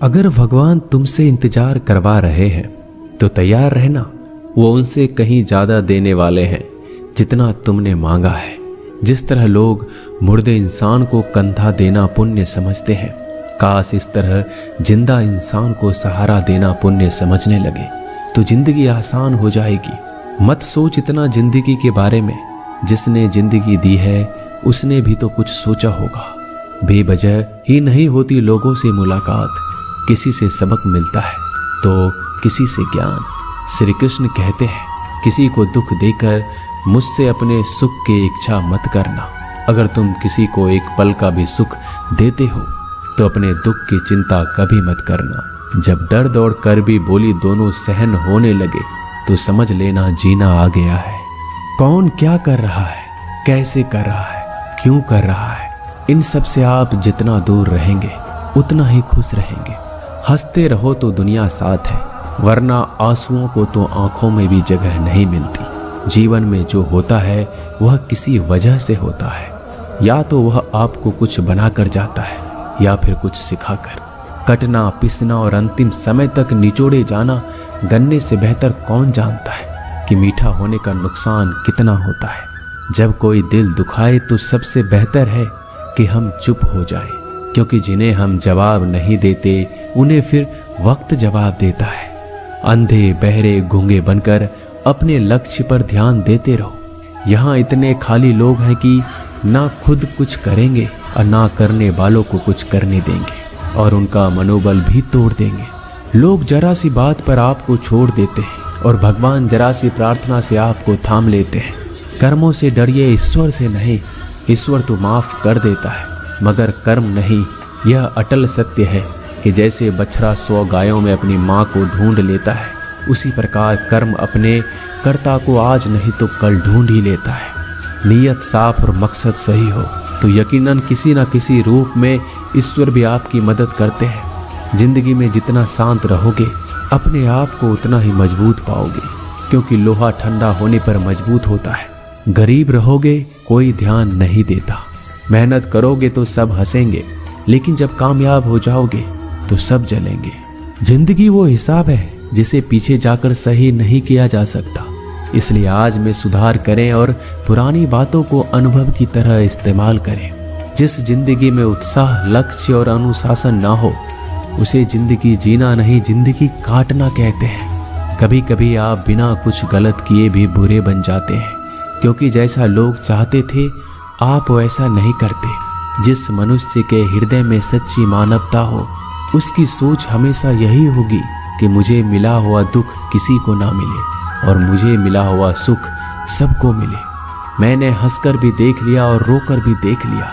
अगर भगवान तुमसे इंतजार करवा रहे हैं तो तैयार रहना, वो उनसे कहीं ज्यादा देने वाले हैं जितना तुमने मांगा है। जिस तरह लोग मुर्दे इंसान को कंधा देना पुण्य समझते हैं, काश इस तरह जिंदा इंसान को सहारा देना पुण्य समझने लगे तो जिंदगी आसान हो जाएगी। मत सोच इतना जिंदगी के बारे में, जिसने जिंदगी दी है उसने भी तो कुछ सोचा होगा। बेवजह ही नहीं होती लोगों से मुलाकात, किसी से सबक मिलता है तो किसी से ज्ञान। श्री कृष्ण कहते हैं, किसी को दुख देकर मुझसे अपने सुख की इच्छा मत करना। अगर तुम किसी को एक पल का भी सुख देते हो तो अपने दुख की चिंता कभी मत करना। जब दर्द और करबी बोली दोनों सहन होने लगे तो समझ लेना जीना आ गया है। कौन क्या कर रहा है, कैसे कर रहा है, क्यों कर रहा है, इन सब से आप जितना दूर रहेंगे उतना ही खुश रहेंगे। हंसते रहो तो दुनिया साथ है, वरना आंसुओं को तो आंखों में भी जगह नहीं मिलती। जीवन में जो होता है वह किसी वजह से होता है, या तो वह आपको कुछ बनाकर जाता है या फिर कुछ सिखाकर। कटना, पिसना और अंतिम समय तक निचोड़े जाना गन्ने से बेहतर कौन जानता है कि मीठा होने का नुकसान कितना होता है। जब कोई दिल दुखाए तो सबसे बेहतर है कि हम चुप हो जाएं, क्योंकि जिन्हें हम जवाब नहीं देते उन्हें फिर वक्त जवाब देता है। अंधे बहरे गूंगे बनकर अपने लक्ष्य पर ध्यान देते रहो। यहाँ इतने खाली लोग हैं कि ना खुद कुछ करेंगे और ना करने वालों को कुछ करने देंगे, और उनका मनोबल भी तोड़ देंगे। लोग जरा सी बात पर आपको छोड़ देते हैं और भगवान जरा सी प्रार्थना से आपको थाम लेते हैं। कर्मों से डरिए, ईश्वर से नहीं। ईश्वर तो माफ कर देता है मगर कर्म नहीं। यह अटल सत्य है कि जैसे बछड़ा 100 गायों में अपनी माँ को ढूंढ लेता है, उसी प्रकार कर्म अपने कर्ता को आज नहीं तो कल ढूंढ ही लेता है। नीयत साफ और मकसद सही हो तो यकीनन किसी न किसी रूप में ईश्वर भी आपकी मदद करते हैं। जिंदगी में जितना शांत रहोगे अपने आप को उतना ही मजबूत पाओगे, क्योंकि लोहा ठंडा होने पर मजबूत होता है। गरीब रहोगे कोई ध्यान नहीं देता, मेहनत करोगे तो सब हंसेंगे, लेकिन जब कामयाब हो जाओगे तो सब जलेंगे। जिंदगी वो हिसाब है जिसे पीछे जाकर सही नहीं किया जा सकता। इसलिए आज में सुधार करें और पुरानी बातों को अनुभव की तरह इस्तेमाल करें। जिस जिंदगी में उत्साह, लक्ष्य और अनुशासन ना हो उसे जिंदगी जीना नहीं, जिंदगी काटना कहते हैं। कभी कभी आप बिना कुछ गलत किए भी बुरे बन जाते हैं, क्योंकि जैसा लोग चाहते थे आप वैसा नहीं करते। जिस मनुष्य के हृदय में सच्ची मानवता हो उसकी सोच हमेशा यही होगी कि मुझे मिला हुआ दुख किसी को ना मिले और मुझे मिला हुआ सुख सबको मिले। मैंने हंसकर भी देख लिया और रोकर भी देख लिया,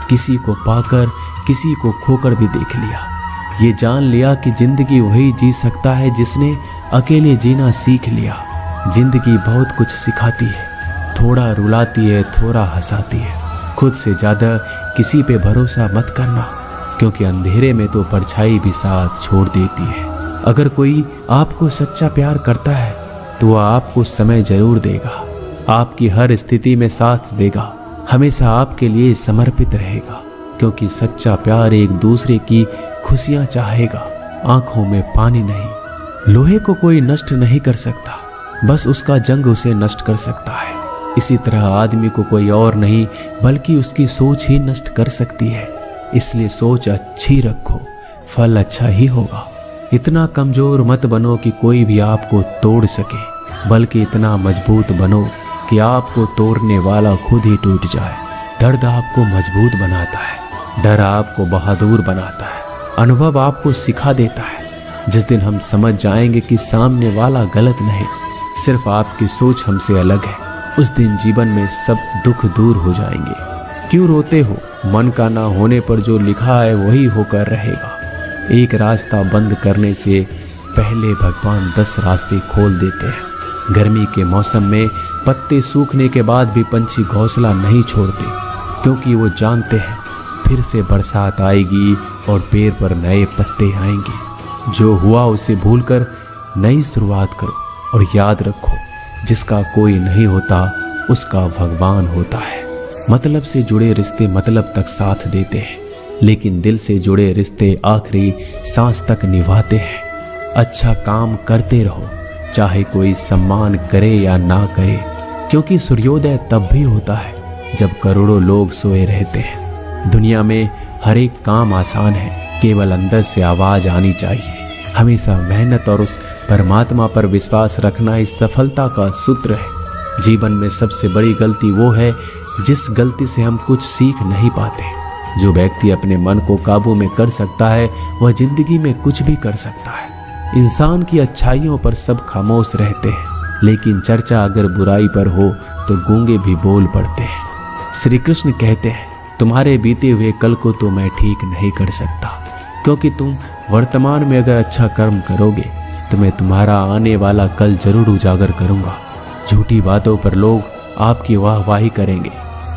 किसी को पाकर किसी को खोकर भी देख लिया। ये जान लिया कि जिंदगी वही जी सकता है जिसने अकेले जीना सीख लिया। जिंदगी बहुत कुछ सिखाती है, थोड़ा रुलाती है, थोड़ा हंसाती है। खुद से ज़्यादा किसी पे भरोसा मत करना, क्योंकि अंधेरे में तो परछाई भी साथ छोड़ देती है। अगर कोई आपको सच्चा प्यार करता है तो वह आपको समय जरूर देगा, आपकी हर स्थिति में साथ देगा, हमेशा आपके लिए समर्पित रहेगा, क्योंकि सच्चा प्यार एक दूसरे की खुशियाँ चाहेगा, आंखों में पानी नहीं। लोहे को कोई नष्ट नहीं कर सकता, बस उसका जंग उसे नष्ट कर सकता है। इसी तरह आदमी को कोई और नहीं बल्कि उसकी सोच ही नष्ट कर सकती है। इसलिए सोच अच्छी रखो, फल अच्छा ही होगा। इतना कमजोर मत बनो कि कोई भी आपको तोड़ सके, बल्कि इतना मजबूत बनो कि आपको तोड़ने वाला खुद ही टूट जाए। दर्द आपको मजबूत बनाता है, डर आपको बहादुर बनाता है, अनुभव आपको सिखा देता है। जिस दिन हम समझ जाएंगे कि सामने वाला गलत नहीं, सिर्फ आपकी सोच हमसे अलग है, उस दिन जीवन में सब दुख दूर हो जाएंगे। क्यों रोते हो? मन का ना होने पर जो लिखा है वही होकर रहेगा। एक रास्ता बंद करने से पहले भगवान 10 रास्ते खोल देते हैं। गर्मी के मौसम में पत्ते सूखने के बाद भी पंछी घोंसला नहीं छोड़ते, क्योंकि वो जानते हैं फिर से बरसात आएगी और पेड़ पर नए पत्ते आएंगे। जो हुआ उसे भूलकर नई शुरुआत करो और याद रखो, जिसका कोई नहीं होता उसका भगवान होता है। मतलब से जुड़े रिश्ते मतलब तक साथ देते हैं, लेकिन दिल से जुड़े रिश्ते आखिरी सांस तक निभाते हैं। अच्छा काम करते रहो, चाहे कोई सम्मान करे या ना करे, क्योंकि सूर्योदय तब भी होता है जब करोड़ों लोग सोए रहते हैं। दुनिया में हर एक काम आसान है, केवल अंदर से आवाज आनी चाहिए। हमेशा मेहनत और उस परमात्मा पर विश्वास रखना इस सफलता का सूत्र है। जीवन में सबसे बड़ी गलती वो है जिस गलती से हम कुछ सीख नहीं पाते। जो व्यक्ति अपने मन को काबू में कर सकता है वह जिंदगी में कुछ भी कर सकता है। इंसान की अच्छाइयों पर सब खामोश रहते हैं, लेकिन चर्चा अगर बुराई पर हो तो गूंगे भी बोल पड़ते हैं। श्री कृष्ण कहते हैं, तुम्हारे बीते हुए कल को तो मैं ठीक नहीं कर सकता, क्योंकि तुम वर्तमान में अगर अच्छा कर्म करोगे तो मैं तुम्हारा आने वाला कल जरूर उजागर करूंगा। झूठी बातों पर लोग आपकी वाहवाही करेंगे,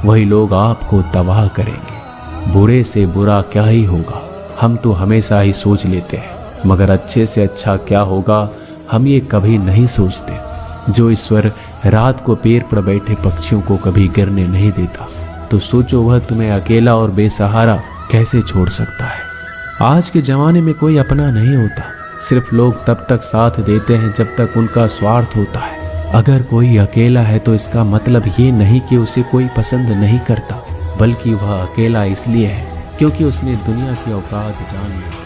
वही लोग आपको तबाह करेंगे। बुरे से बुरा क्या ही होगा, हम तो हमेशा ही सोच लेते हैं, मगर अच्छे से अच्छा क्या होगा हम ये कभी नहीं सोचते। जो ईश्वर रात को पेड़ पर बैठे पक्षियों को कभी गिरने नहीं देता, तो सोचो वह तुम्हें अकेला और बेसहारा कैसे छोड़ सकता है। आज के ज़माने में कोई अपना नहीं होता, सिर्फ लोग तब तक साथ देते हैं जब तक उनका स्वार्थ होता है। अगर कोई अकेला है तो इसका मतलब ये नहीं कि उसे कोई पसंद नहीं करता, बल्कि वह अकेला इसलिए है क्योंकि उसने दुनिया की औकात जान ली।